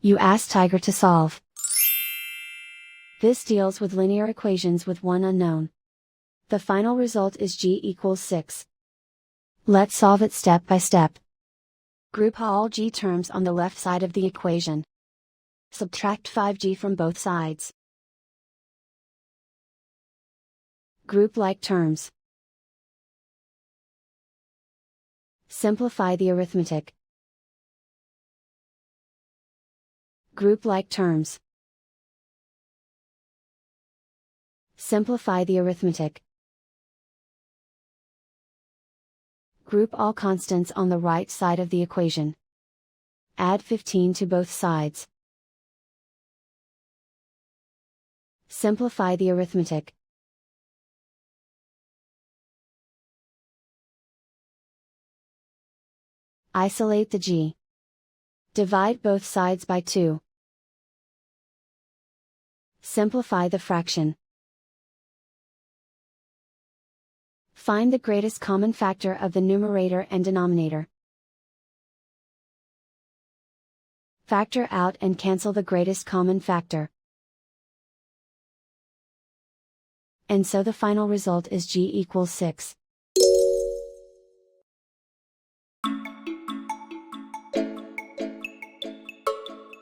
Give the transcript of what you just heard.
You ask Tiger to solve. This deals with linear equations with one unknown. The final result is g equals 6. Let's solve it step by step. Group all g terms on the left side of the equation. Subtract 5g from both sides. Group like terms. Simplify the arithmetic. Group like terms. Simplify the arithmetic. Group all constants on the right side of the equation. Add 15 to both sides. Simplify the arithmetic. Isolate the g. Divide both sides by 2. Simplify the fraction. Find the greatest common factor of the numerator and denominator. Factor out and cancel the greatest common factor. And so the final result is g equals 6.